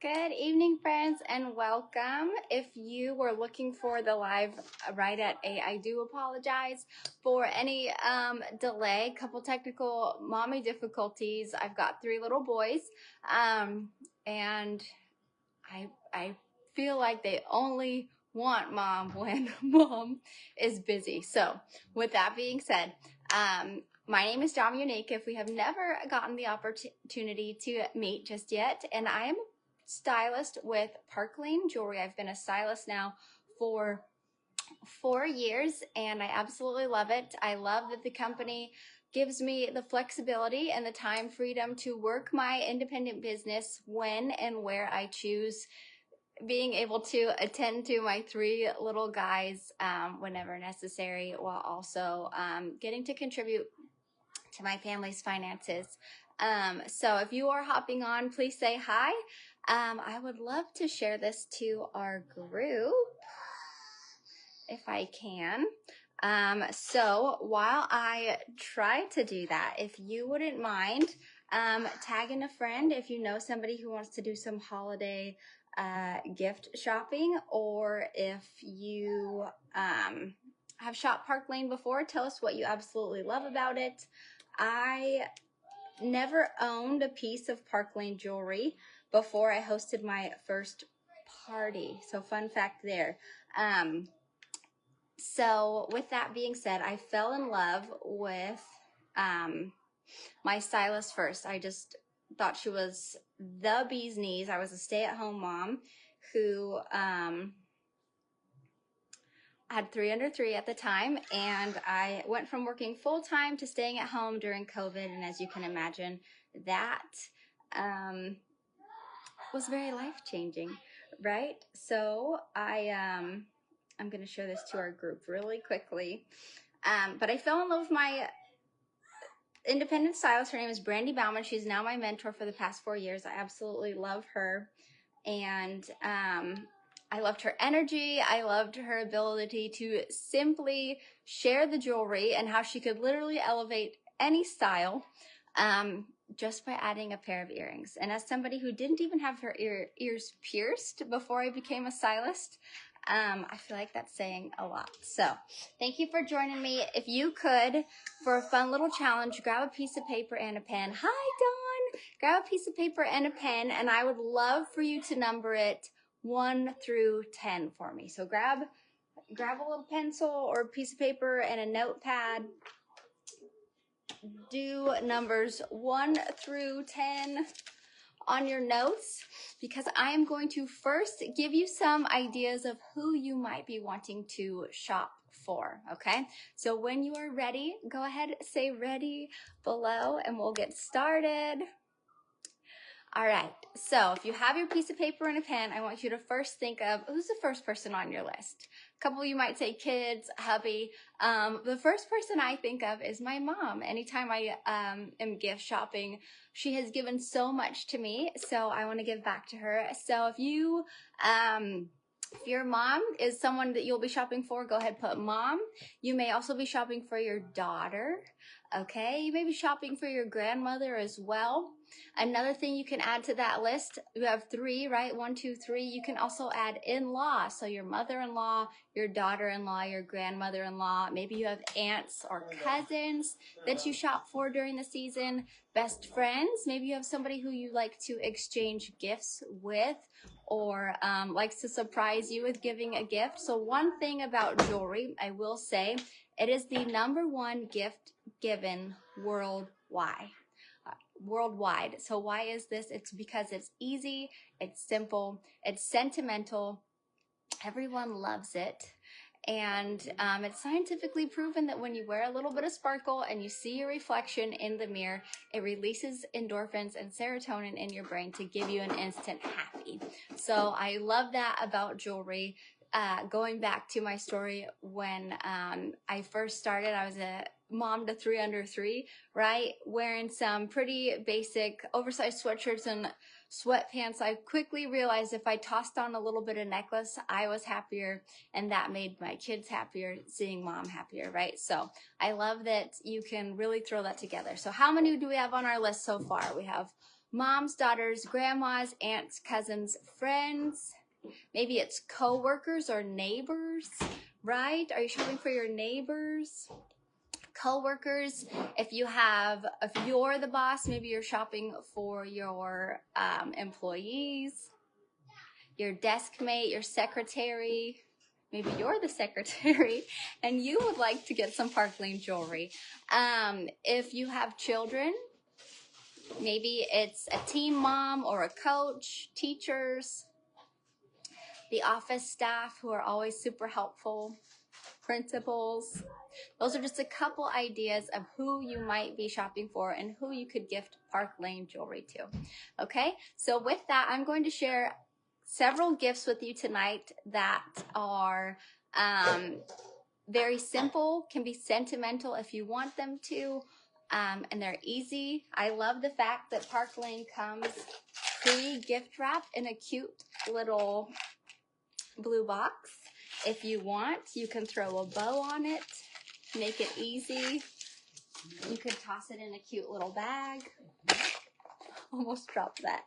Good evening, friends, and welcome. If you were looking for the live right at 8, I do apologize for any delay, couple technical mommy difficulties. I've got 3 little boys, and I feel like they only want mom when mom is busy. So with that being said, my name is Dom Unique. If we have never gotten the opportunity to meet just yet, and I am stylist with Park Lane Jewelry. I've been a stylist now for 4 years and I absolutely love it. I love that the company gives me the flexibility and the time freedom to work my independent business when and where I choose, being able to attend to my 3 little guys whenever necessary, while also getting to contribute to my family's finances. So if you are hopping on, please say hi. I would love to share this to our group if I can. So while I try to do that, if you wouldn't mind tagging a friend if you know somebody who wants to do some holiday gift shopping, or if you have shopped Park Lane before, tell us what you absolutely love about it. I never owned a piece of Park Lane jewelry before I hosted my first party. So fun fact there. So with that being said, I fell in love with my stylist first. I just thought she was the bee's knees. I was a stay-at-home mom who had 3 under 3 at the time, and I went from working full-time to staying at home during COVID, and as you can imagine, that was very life-changing, right? So I'm going to show this to our group really quickly, but I fell in love with my independent stylist. Her name is Brandy Bauman. She's now my mentor for the past 4 years. I absolutely love her, and I loved her energy. I loved her ability to simply share the jewelry and how she could literally elevate any style just by adding a pair of earrings. And as somebody who didn't even have her ears pierced before I became a stylist, I feel like that's saying a lot. So thank you for joining me. If you could, for a fun little challenge, grab a piece of paper and a pen. Hi, Dawn. Grab a piece of paper and a pen, and I would love for you to number it 1 through 10 for me. So grab a little pencil or a piece of paper and a notepad. Do numbers 1 through 10 on your notes, because I am going to first give you some ideas of who you might be wanting to shop for, okay? So when you are ready, go ahead, say ready below, and we'll get started. All right, so if you have your piece of paper and a pen, I want you to first think of who's the first person on your list. A couple of you might say kids, hubby. The first person I think of is my mom. Anytime I am gift shopping, she has given so much to me, so I want to give back to her. So if your mom is someone that you'll be shopping for, go ahead, put mom. You may also be shopping for your daughter, okay? You may be shopping for your grandmother as well. Another thing you can add to that list, you have 3, right? 1, 2, 3. You can also add in-law. So your mother-in-law, your daughter-in-law, your grandmother-in-law. Maybe you have aunts or cousins that you shop for during the season. Best friends. Maybe you have somebody who you like to exchange gifts with, or likes to surprise you with giving a gift. So one thing about jewelry, I will say, it is the #1 gift given worldwide. So why is this? It's because it's easy, it's simple, it's sentimental, everyone loves it, and it's scientifically proven that when you wear a little bit of sparkle and you see your reflection in the mirror, it releases endorphins and serotonin in your brain to give you an instant happy. So I love that about jewelry. Going back to my story, when I first started, I was a mom to 3 under 3, right? Wearing some pretty basic oversized sweatshirts and sweatpants. I quickly realized if I tossed on a little bit of necklace, I was happier, and that made my kids happier, seeing mom happier, right? So I love that you can really throw that together. So how many do we have on our list so far? We have moms, daughters, grandmas, aunts, cousins, friends. Maybe it's co-workers or neighbors, right? Are you shopping for your neighbors? Co-workers. If you're the boss, maybe you're shopping for your employees, your desk mate, your secretary. Maybe you're the secretary and you would like to get some Park Lane jewelry. If you have children, maybe it's a team mom or a coach, teachers, the office staff who are always super helpful, principals. Those are just a couple ideas of who you might be shopping for and who you could gift Park Lane jewelry to. Okay, so with that, I'm going to share several gifts with you tonight that are very simple, can be sentimental if you want them to, and they're easy. I love the fact that Park Lane comes pre-gift wrapped in a cute little blue box. If you want, you can throw a bow on it, make it easy. You could toss it in a cute little bag. Almost dropped that.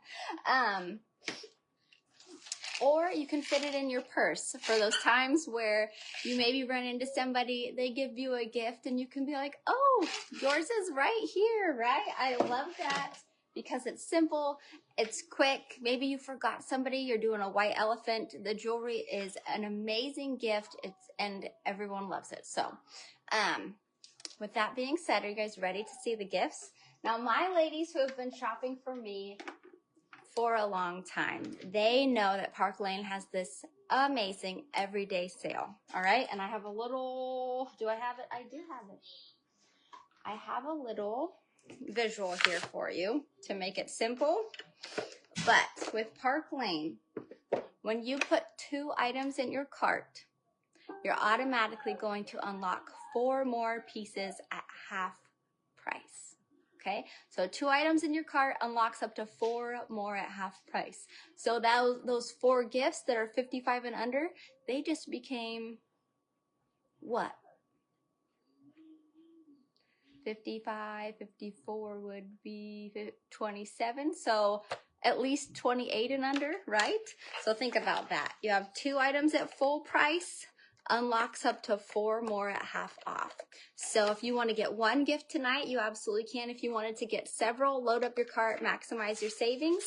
Or you can fit it in your purse for those times where you maybe run into somebody, they give you a gift and you can be like, oh, yours is right here, right? I love that because it's simple, it's quick. Maybe you forgot somebody, you're doing a white elephant. The jewelry is an amazing gift, and everyone loves it. So, with that being said, are you guys ready to see the gifts? Now, my ladies who have been shopping for me for a long time, they know that Park Lane has this amazing everyday sale. All right, and I have a little, do I have it? I do have it. I have a little visual here for you to make it simple. But with Park Lane, when you put 2 items in your cart, you're automatically going to unlock 4 more pieces at half price. Okay, so 2 items in your cart unlocks up to 4 more at half price. So those 4 gifts that are 55 and under, they just became what? 55, 54 would be 27. So at least 28 and under, right? So think about that. You have 2 items at full price, unlocks up to 4 more at half off. So if you want to get 1 gift tonight, you absolutely can. If you wanted to get several, load up your cart, maximize your savings.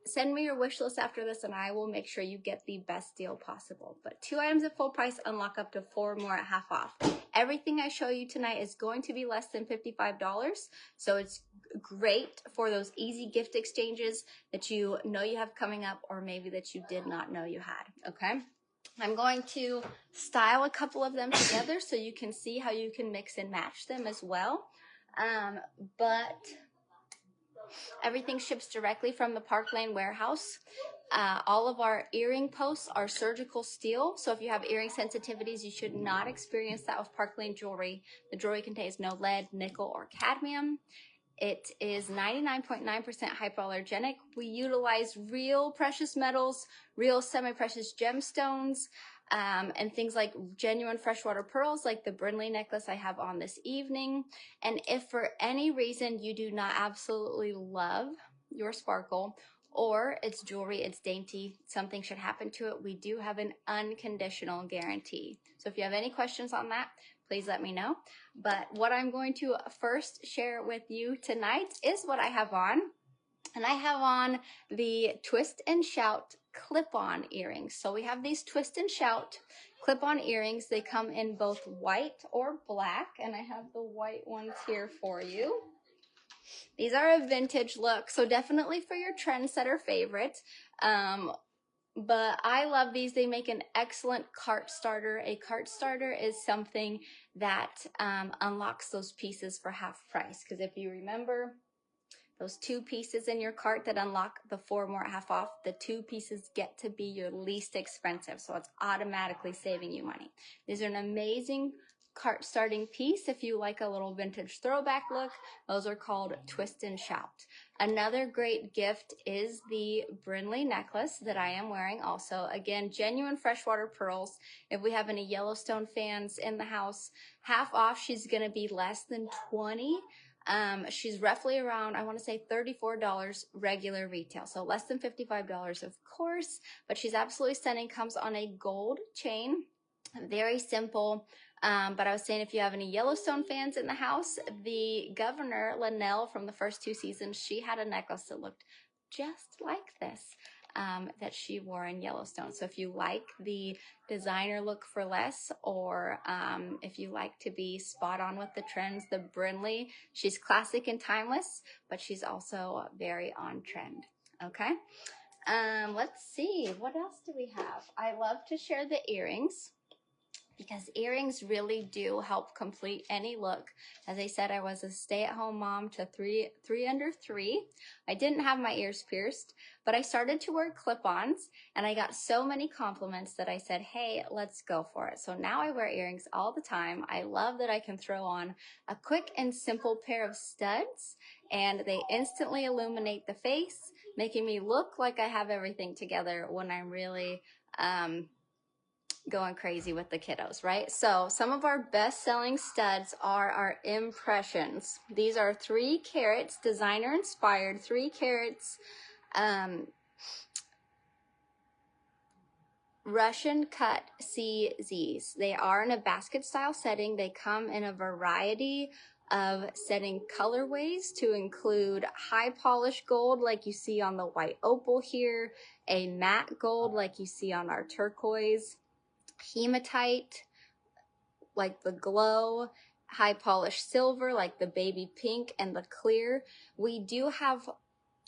Send me your wish list after this and I will make sure you get the best deal possible. But 2 items at full price, unlock up to 4 more at half off. Everything I show you tonight is going to be less than $55. So it's great for those easy gift exchanges that you know you have coming up, or maybe that you did not know you had, okay? I'm going to style a couple of them together so you can see how you can mix and match them as well. But everything ships directly from the Park Lane warehouse. All of our earring posts are surgical steel. So if you have earring sensitivities, you should not experience that with Park Lane jewelry. The jewelry contains no lead, nickel, or cadmium. It is 99.9% hypoallergenic. We utilize real precious metals, real semi-precious gemstones, and things like genuine freshwater pearls, like the Brinley necklace I have on this evening. And if for any reason you do not absolutely love your sparkle, or it's jewelry, it's dainty, something should happen to it, we do have an unconditional guarantee. So if you have any questions on that, please let me know. But what I'm going to first share with you tonight is what I have on. And I have on the Twist and Shout clip-on earrings. So we have these Twist and Shout clip-on earrings. They come in both white or black, and I have the white ones here for you. These are a vintage look, so definitely for your trendsetter favorite. But I love these. They make an excellent cart starter. A cart starter is something that unlocks those pieces for half price. Because if you remember, those 2 pieces in your cart that unlock the 4 more at half off, the 2 pieces get to be your least expensive. So it's automatically saving you money. These are an amazing cart starting piece if you like a little vintage throwback look. Those are called Twist and Shout. Another great gift is the Brinley necklace that I am wearing also. Again, genuine freshwater pearls. If we have any Yellowstone fans in the house, half off, she's going to be less than 20. She's roughly around, I want to say $34 regular retail. So less than $55, of course, but she's absolutely stunning. Comes on a gold chain. Very simple. But I was saying, if you have any Yellowstone fans in the house, the governor, Linnell, from the first 2 seasons, she had a necklace that looked just like this. That she wore in Yellowstone. So if you like the designer look for less, or if you like to be spot on with the trends, the Brinley, she's classic and timeless, but she's also very on trend. Okay. Let's see, what else do we have? I love to share the earrings, because earrings really do help complete any look. As I said, I was a stay-at-home mom to three under 3. I didn't have my ears pierced, but I started to wear clip-ons, and I got so many compliments that I said, hey, let's go for it. So now I wear earrings all the time. I love that I can throw on a quick and simple pair of studs, and they instantly illuminate the face, making me look like I have everything together when I'm really going crazy with the kiddos, right? So some of our best-selling studs are our impressions. These are 3 carats, designer inspired, 3 carats, Russian cut CZs. They are in a basket style setting. They come in a variety of setting colorways, to include high polish gold like you see on the white opal here, a matte gold like you see on our turquoise, hematite like the glow, high polished silver like the baby pink, and the clear. We do have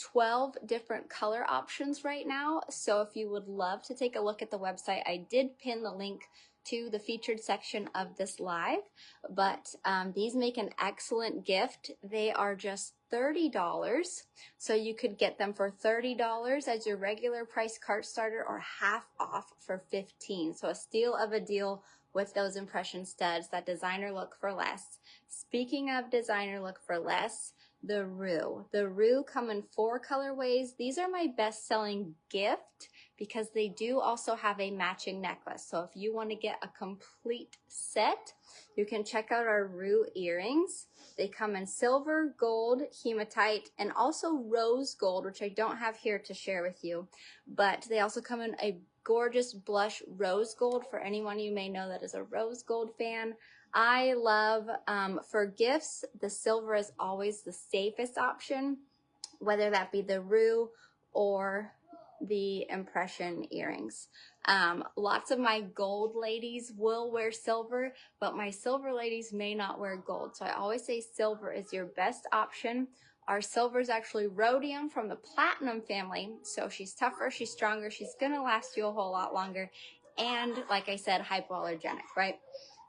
12 different color options right now, so if you would love to take a look at the website, I did pin the link to the featured section of this live, but these make an excellent gift. They are just $30, so you could get them for $30 as your regular price cart starter, or half off for $15. So a steal of a deal with those impression studs, that designer look for less. Speaking of designer look for less, the Rue. The Rue come in 4 colorways. These are my best-selling gift because they do also have a matching necklace. So if you want to get a complete set, you can check out our Rue earrings. They come in silver, gold, hematite, and also rose gold, which I don't have here to share with you. But they also come in a gorgeous blush rose gold for anyone you may know that is a rose gold fan. I love, for gifts, the silver is always the safest option, whether that be the Rue or the impression earrings. Lots of my gold ladies will wear silver, but my silver ladies may not wear gold. So I always say silver is your best option. Our silver is actually rhodium from the platinum family. So she's tougher, she's stronger, she's gonna last you a whole lot longer. And like I said, hypoallergenic, right?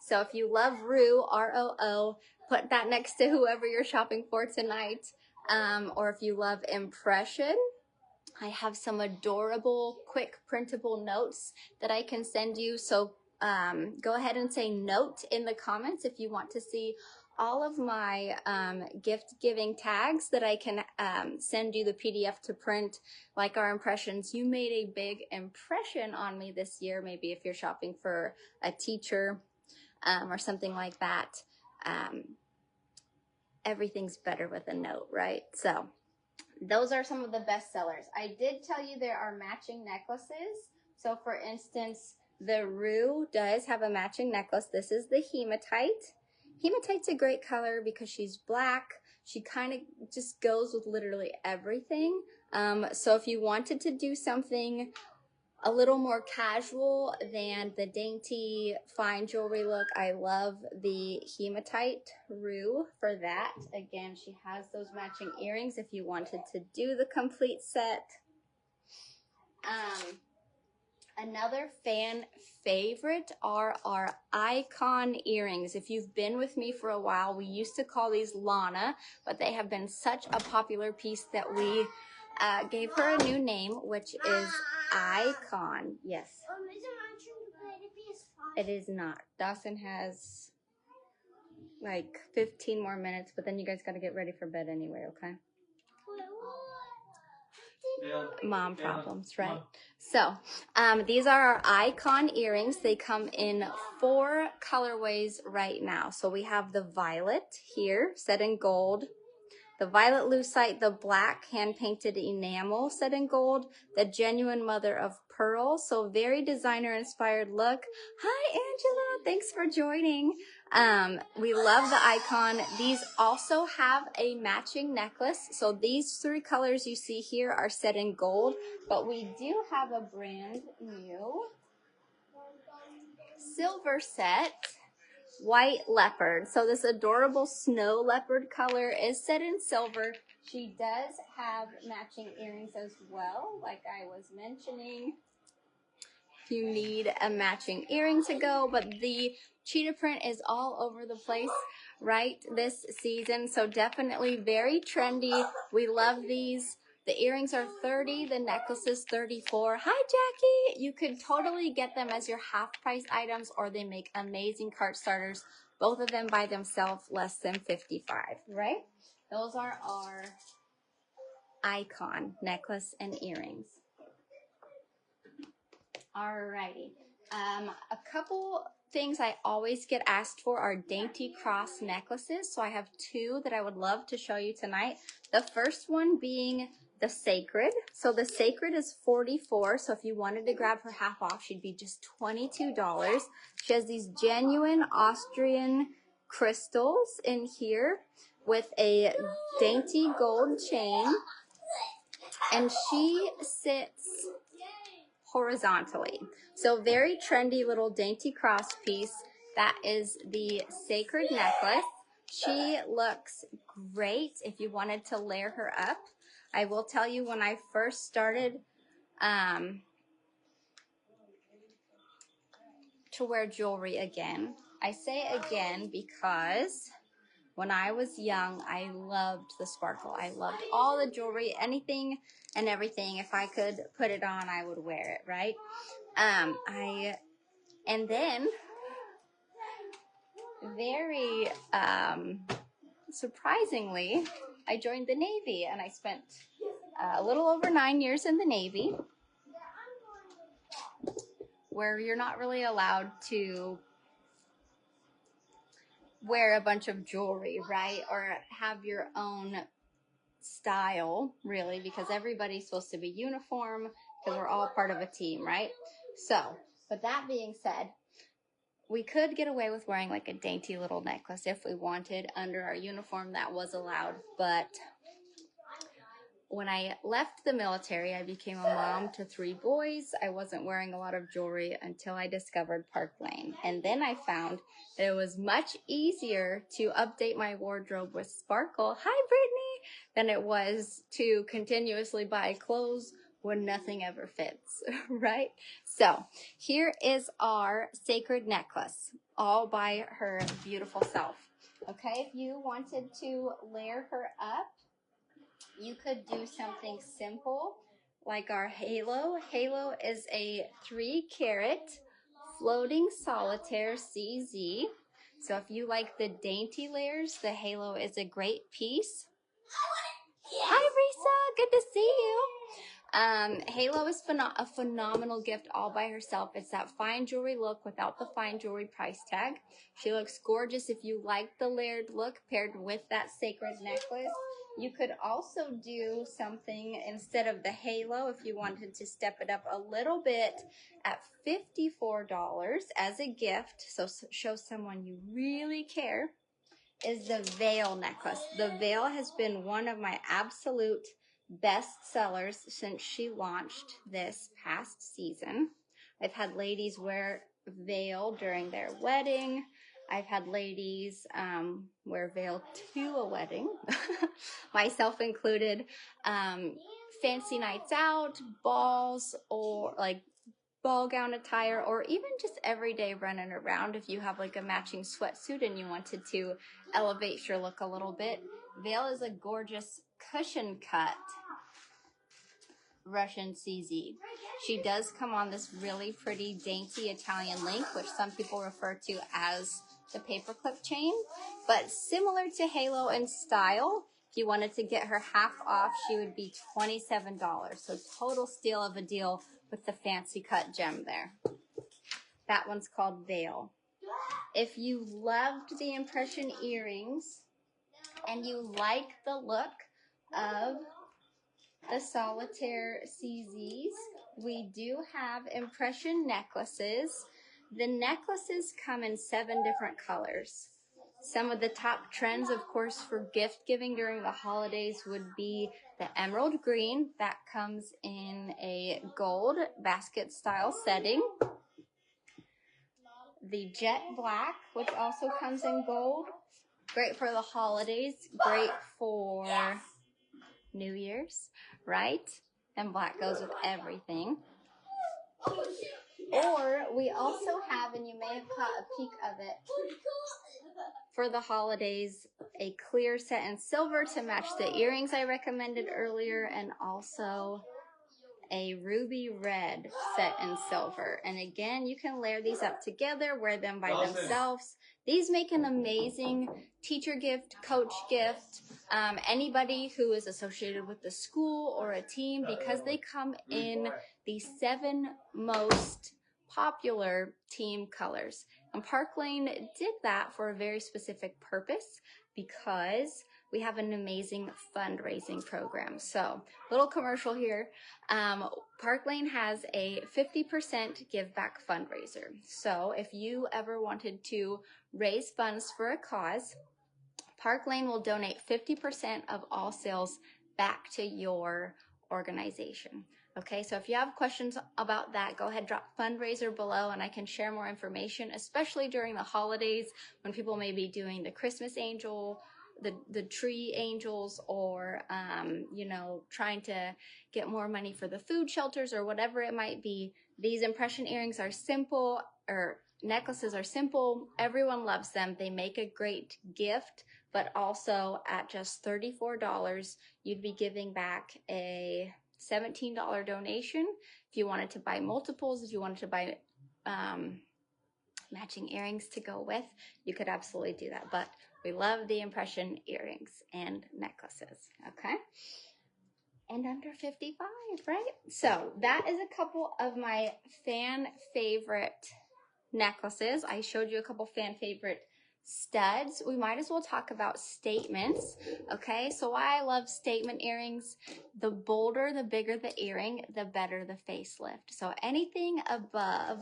So if you love Rue, R-O-O, put that next to whoever you're shopping for tonight. Or if you love impression, I have some adorable, quick printable notes that I can send you. So go ahead and say note in the comments if you want to see all of my gift giving tags that I can send you the PDF to print, like our impressions. You made a big impression on me this year, maybe if you're shopping for a teacher or something like that. Everything's better with a note, right? So those are some of the best sellers. I did tell you there are matching necklaces. So for instance, the Rue does have a matching necklace. This is the hematite. Hematite's a great color because she's black. She kind of just goes with literally everything. So if you wanted to do something a little more casual than the dainty fine jewelry look, I love the hematite Rue for that. Again, she has those matching earrings if you wanted to do the complete set. Another fan favorite are our icon earrings. If you've been with me for a while, we used to call these Lana, but they have been such a popular piece that we gave her a new name, which is Icon. Yes. It is not. Dawson has like 15 more minutes, but then you guys got to get ready for bed anyway, okay? Mom problems, right? So, these are our icon earrings. They come in 4 colorways right now. So we have the violet here, set in gold, the violet lucite, the black hand-painted enamel set in gold, the genuine mother of pearl. So very designer-inspired look. Hi, Angela. Thanks for joining. We love the icon. These also have a matching necklace. So these 3 colors you see here are set in gold, but we do have a brand new silver set. White leopard. So this adorable snow leopard color is set in silver. She does have matching earrings as well, like I was mentioning. You need a matching earring to go, but the cheetah print is all over the place right this season. So definitely very trendy. We love these. The earrings are $30, the necklace is $34. Hi, Jackie. You could totally get them as your half price items, or they make amazing cart starters. Both of them by themselves, less than $55, right? Those are our icon necklace and earrings. Alrighty. A couple things I always get asked for are dainty cross necklaces. So I have 2 that I would love to show you tonight. The first one being the Sacred. So the Sacred is $44. So if you wanted to grab her half off, she'd be just $22. She has these genuine Austrian crystals in here with a dainty gold chain. And she sits horizontally. So very trendy little dainty cross piece. That is the Sacred necklace. She looks great if you wanted to layer her up. I will tell you, when I first started to wear jewelry again, I say again because when I was young, I loved the sparkle. I loved all the jewelry, anything and everything. If I could put it on, I would wear it, right? And then very surprisingly, I joined the Navy, and I spent a little over 9 years in the Navy, where you're not really allowed to wear a bunch of jewelry, right? Or have your own style, really, because everybody's supposed to be uniform because we're all part of a team, right? So, but that being said, we could get away with wearing like a dainty little necklace if we wanted under our uniform. That was allowed. But when I left the military, I became a mom to 3 boys. I wasn't wearing a lot of jewelry until I discovered Park Lane. And then I found that it was much easier to update my wardrobe with sparkle, hi Brittany, than it was to continuously buy clothes when nothing ever fits, right? So here is our Sacred necklace, all by her beautiful self. Okay, if you wanted to layer her up, you could do something simple like our halo. Halo is a 3-carat floating solitaire CZ. So if you like the dainty layers, the halo is a great piece. Hi, Risa. Good to see you. Halo is a phenomenal gift all by herself. It's that fine jewelry look without the fine jewelry price tag. She looks gorgeous if you like the layered look paired with that Sacred necklace. You could also do something instead of the halo if you wanted to step it up a little bit at $54 as a gift. So show someone you really care. Is the Veil necklace. The Veil has been one of my absolute best sellers since she launched this past season. I've had ladies wear Veil during their wedding. I've had ladies wear Veil to a wedding, myself included. Fancy nights out, balls, or like ball gown attire, or even just everyday running around. If you have like a matching sweatsuit and you wanted to elevate your look a little bit, Veil is a gorgeous cushion cut Russian CZ. She does come on this really pretty dainty Italian link, which some people refer to as the paperclip chain, but similar to Halo in style. If you wanted to get her half off, she would be $27. So total steal of a deal with the fancy cut gem there. That one's called Veil. If you loved the impression earrings and you like the look of the solitaire CZs, we do have impression necklaces. The necklaces come in 7 different colors. Some of the top trends, of course, for gift giving during the holidays would be the emerald green. That comes in a gold basket style setting. The jet black, which also comes in gold. Great for the holidays, great for New Year's, right? And black goes with everything. Or we also have, and you may have caught a peek of it, for the holidays, a clear set in silver to match the earrings I recommended earlier, and also a ruby red set in silver. And again, you can layer these up together, wear them by themselves. These make an amazing teacher gift, coach gift, anybody who is associated with the school or a team, because they come in the 7 most popular team colors. And Park Lane did that for a very specific purpose, because we have an amazing fundraising program. So, little commercial here. Park Lane has a 50% give back fundraiser. So if you ever wanted to raise funds for a cause, Park Lane will donate 50% of all sales back to your organization. Okay, so if you have questions about that, go ahead, drop fundraiser below and I can share more information, especially during the holidays when people may be doing the Christmas angel, the tree angels, or, you know, trying to get more money for the food shelters or whatever it might be. These impression earrings are simple, or necklaces are simple. Everyone loves them. They make a great gift, but also at just $34, you'd be giving back a $17 donation. If you wanted to buy multiples, if you wanted to buy matching earrings to go with, you could absolutely do that. But we love the impression earrings and necklaces, okay? And under 55, right? So that is a couple of my fan favorite necklaces. I showed you a couple fan favorite studs. We might as well talk about statements, okay? So why I love statement earrings: the bolder, the bigger the earring, the better the facelift. So anything above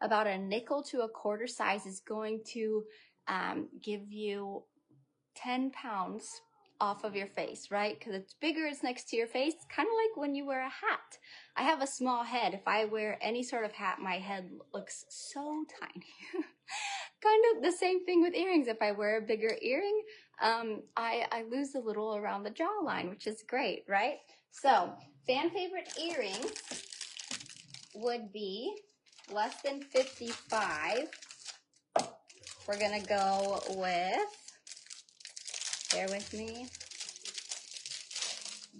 about a nickel to a quarter size is going to give you 10 pounds off of your face, right? Because it's bigger, it's next to your face, kind of like when you wear a hat. I have a small head. If I wear any sort of hat, my head looks so tiny. Kind of the same thing with earrings. If I wear a bigger earring, I lose a little around the jawline, which is great, right? So fan favorite earrings would be less than 55. We're gonna go with, bear with me,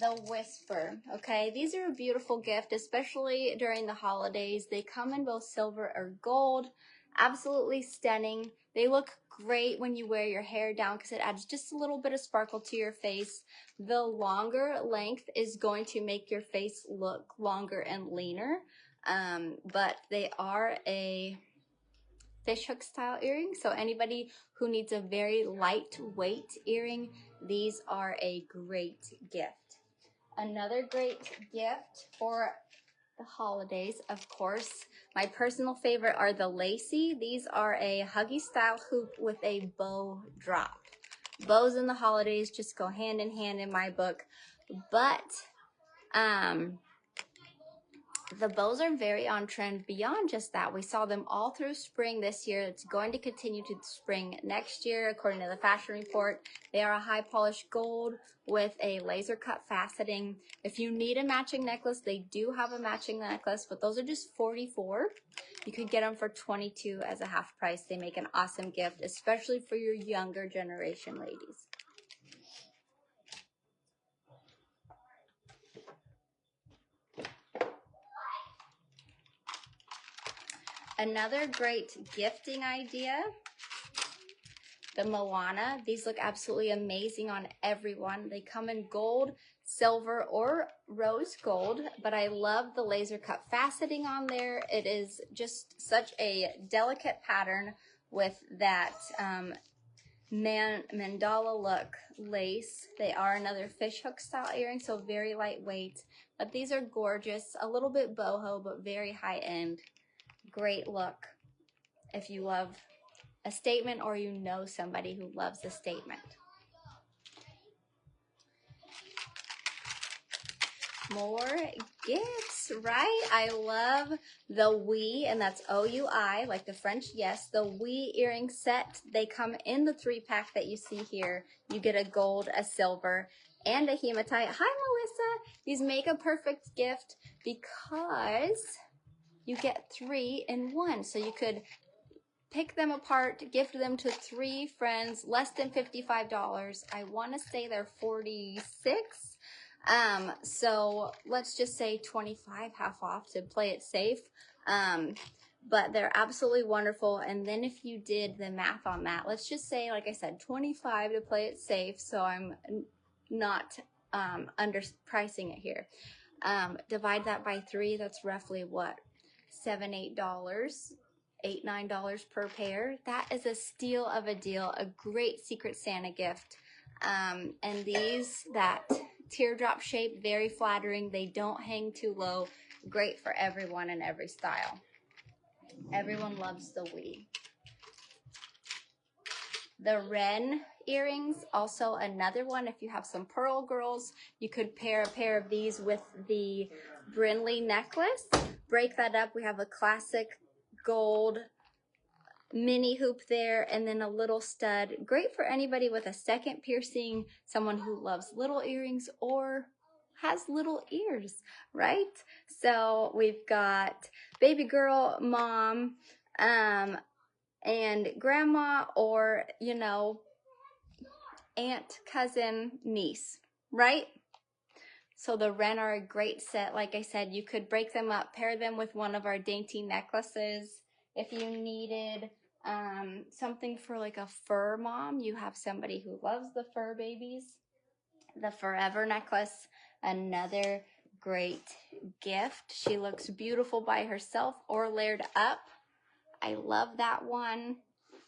the Whisper, okay? These are a beautiful gift, especially during the holidays. They come in both silver or gold. Absolutely stunning. They look great when you wear your hair down because it adds just a little bit of sparkle to your face. The longer length is going to make your face look longer and leaner, but they are a fishhook style earring. So anybody who needs a very lightweight earring, these are a great gift. Another great gift for the holidays, of course, my personal favorite are the lacy. These are a huggy style hoop with a bow drop. Bows in the holidays just go hand in hand in my book, but the bows are very on trend beyond just that. We saw them all through spring this year. It's going to continue to spring next year, according to the fashion report. They are a high polished gold with a laser cut faceting. If you need a matching necklace, they do have a matching necklace, but those are just $44. You could get them for $22 as a half price. They make an awesome gift, especially for your younger generation ladies. Another great gifting idea the Moana. These look absolutely amazing on everyone. They come in gold, silver, or rose gold, but I love the laser cut faceting on there. It is just such a delicate pattern with that mandala look lace. They are another fishhook style earring, so very lightweight, but these are gorgeous. A little bit boho, but very high end. Great look if you love a statement or you know somebody who loves a statement. More gifts, right? I love the Oui, and that's O-U-I, like the French yes. The Oui earring set, they come in the 3-pack that you see here. You get a gold, a silver, and a hematite. Hi, Melissa. These make a perfect gift because you get 3 in 1. So you could pick them apart, gift them to 3 friends, less than $55. I want to say they're $46. So let's just say 25, half off to play it safe. But they're absolutely wonderful. And then if you did the math on that, let's just say, like I said, 25 to play it safe. So I'm not underpricing it here. Divide that by 3. That's roughly what? $7, $8, $9 per pair. That is a steal of a deal, a great Secret Santa gift. And these, that teardrop shape, very flattering. They don't hang too low. Great for everyone in every style. Everyone loves the Oui. The Wren earrings, also another one. If you have some pearl girls, you could pair a pair of these with the Brinley necklace. Break that up. We have a classic gold mini hoop there, and then a little stud. Great for anybody with a second piercing, someone who loves little earrings or has little ears, right? So we've got baby girl, mom, and grandma, or, you know, aunt, cousin, niece, right? So the Wren are a great set. Like I said, you could break them up, pair them with one of our dainty necklaces. If you needed something for like a fur mom, you have somebody who loves the fur babies. The Forever necklace, another great gift. She looks beautiful by herself or layered up. I love that one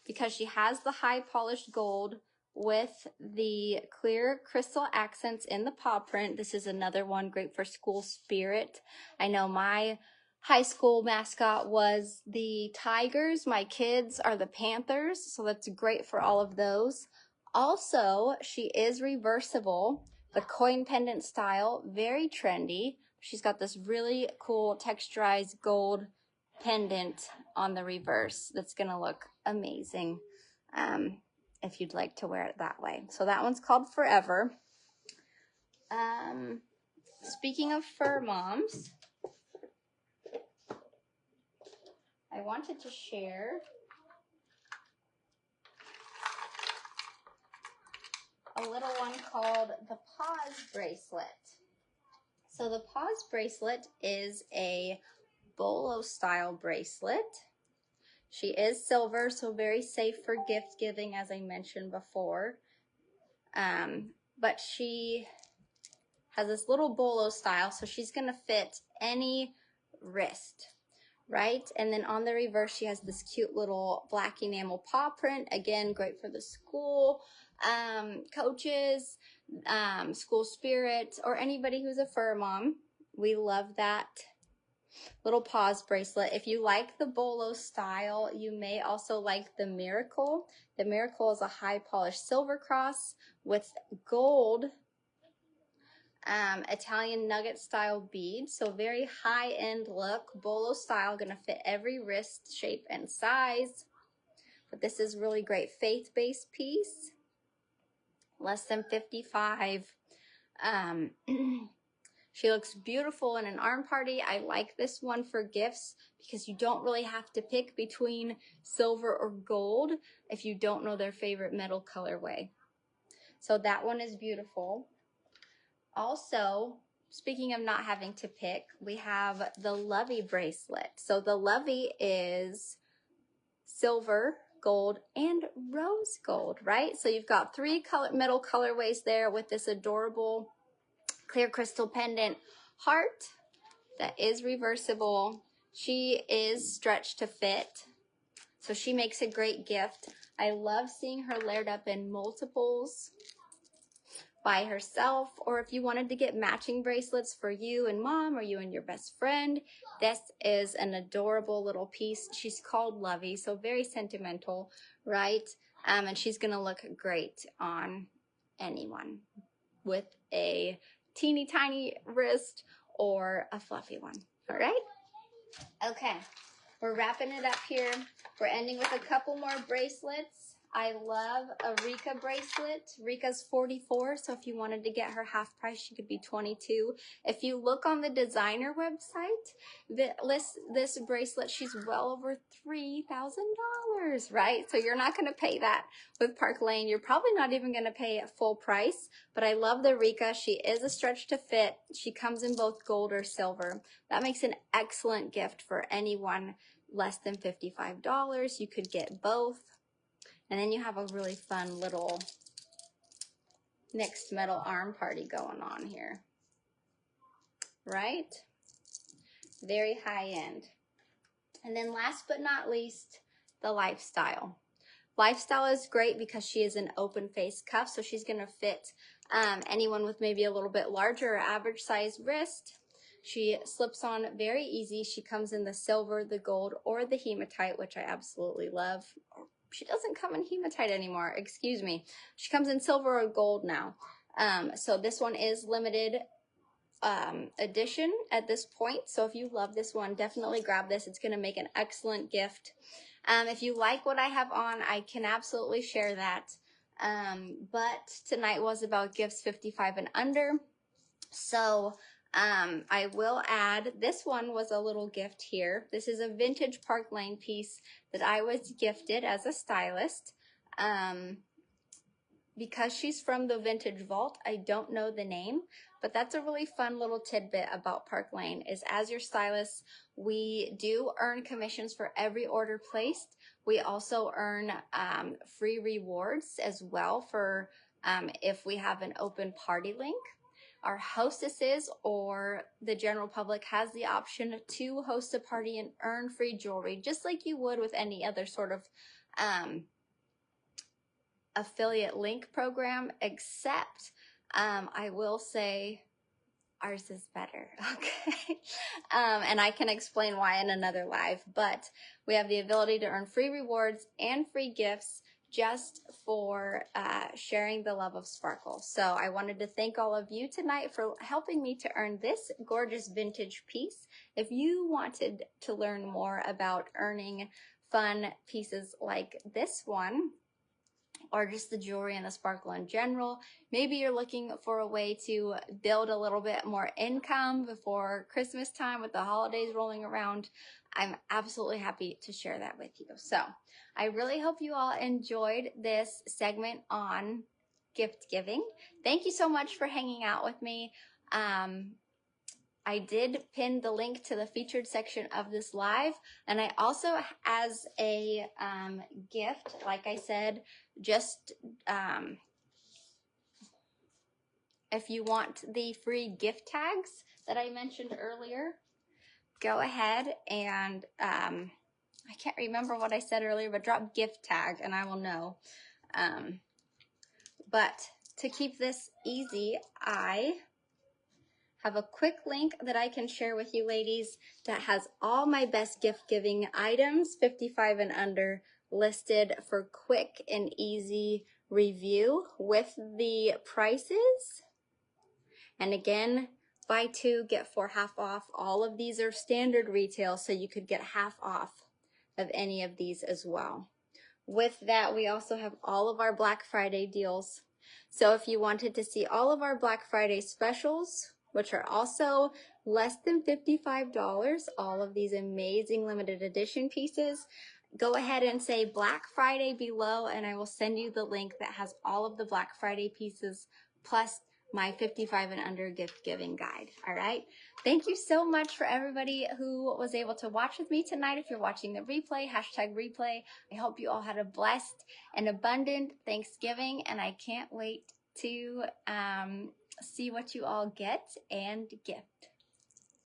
because she has the high polished gold with the clear crystal accents in the paw print. This is another one great for school spirit. I know my high school mascot was the Tigers. My kids are the Panthers, so that's great for all of those. Also, she is reversible, the coin pendant style, very trendy. She's got this really cool texturized gold pendant on the reverse that's gonna look amazing if you'd like to wear it that way. So that one's called Forever. Speaking of fur moms, I wanted to share a little one called the Paws bracelet. So the Paws bracelet is a bolo style bracelet. She is silver, so very safe for gift giving, as I mentioned before. But she has this little bolo style, so she's gonna fit any wrist, right? And then on the reverse, she has this cute little black enamel paw print. Again, great for the school coaches, school spirit, or anybody who's a fur mom. We love that little Paws bracelet. If you like the bolo style, you may also like the Miracle. The Miracle is a high polished silver cross with gold Italian nugget style beads. So very high end look, bolo style, gonna fit every wrist shape and size. But this is really great faith-based piece. Less than 55. She looks beautiful in an arm party. I like this one for gifts because you don't really have to pick between silver or gold if you don't know their favorite metal colorway. So that one is beautiful. Also, speaking of not having to pick, we have the Lovey bracelet. So the Lovey is silver gold, and rose gold, right? So you've got three metal colorways there with this adorable clear crystal pendant heart that is reversible. She is stretched to fit, so she makes a great gift. I love seeing her layered up in multiples by herself, or if you wanted to get matching bracelets for you and mom or you and your best friend, this is an adorable little piece. She's called Lovey, so very sentimental, right? And she's gonna look great on anyone with a teeny tiny wrist or a fluffy one. All right, okay, we're wrapping it up here. We're ending with a couple more bracelets. I love a Rika bracelet. Rika's 44, so if you wanted to get her half price, she could be 22. If you look on the designer website that lists this bracelet, she's well over $3,000, right? So you're not gonna pay that with Park Lane. You're probably not even gonna pay full price, but I love the Rika. She is a stretch to fit. She comes in both gold or silver. That makes an excellent gift for anyone less than $55. You could get both. And then you have a really fun little mixed metal arm party going on here, right? Very high end. And then last but not least, the Lifestyle. Lifestyle is great because she is an open face cuff, so she's gonna fit anyone with maybe a little bit larger or average size wrist. She slips on very easy. She comes in the silver, the gold, or the hematite, which I absolutely love. She doesn't come in hematite anymore, excuse me. She comes in silver or gold now. So this one is limited edition at this point. So if you love this one, definitely grab this. It's gonna make an excellent gift. If you like what I have on, I can absolutely share that. But tonight was about gifts 55 and under. So I will add, this one was a little gift here. This is a vintage Park Lane piece that I was gifted as a stylist. Because she's from the Vintage Vault, I don't know the name, but that's a really fun little tidbit about Park Lane is as your stylist, we do earn commissions for every order placed. We also earn free rewards as well for if we have an open party link. Our hostesses or the general public has the option to host a party and earn free jewelry, just like you would with any other sort of affiliate link program, except I will say ours is better, okay? And I can explain why in another live, but we have the ability to earn free rewards and free gifts just for sharing the love of sparkle. So I wanted to thank all of you tonight for helping me to earn this gorgeous vintage piece. If you wanted to learn more about earning fun pieces like this one, or just the jewelry and the sparkle in general, maybe you're looking for a way to build a little bit more income before Christmas time with the holidays rolling around, I'm absolutely happy to share that with you. So I really hope you all enjoyed this segment on gift giving. Thank you so much for hanging out with me. I did pin the link to the featured section of this live, and I also, as a gift, like I said, just if you want the free gift tags that I mentioned earlier, go ahead and I can't remember what I said earlier, but drop gift tag and I will know. But to keep this easy, I have a quick link that I can share with you ladies that has all my best gift giving items, 55 and under, listed for quick and easy review with the prices. And again, buy two, get four half off. All of these are standard retail, so you could get half off of any of these as well. With that, we also have all of our Black Friday deals. So if you wanted to see all of our Black Friday specials, which are also less than $55, all of these amazing limited edition pieces, go ahead and say Black Friday below and I will send you the link that has all of the Black Friday pieces plus my 55 and under gift giving guide. All right. Thank you so much for everybody who was able to watch with me tonight. If you're watching the replay, #replay. I hope you all had a blessed and abundant Thanksgiving, and I can't wait to see what you all get and gift.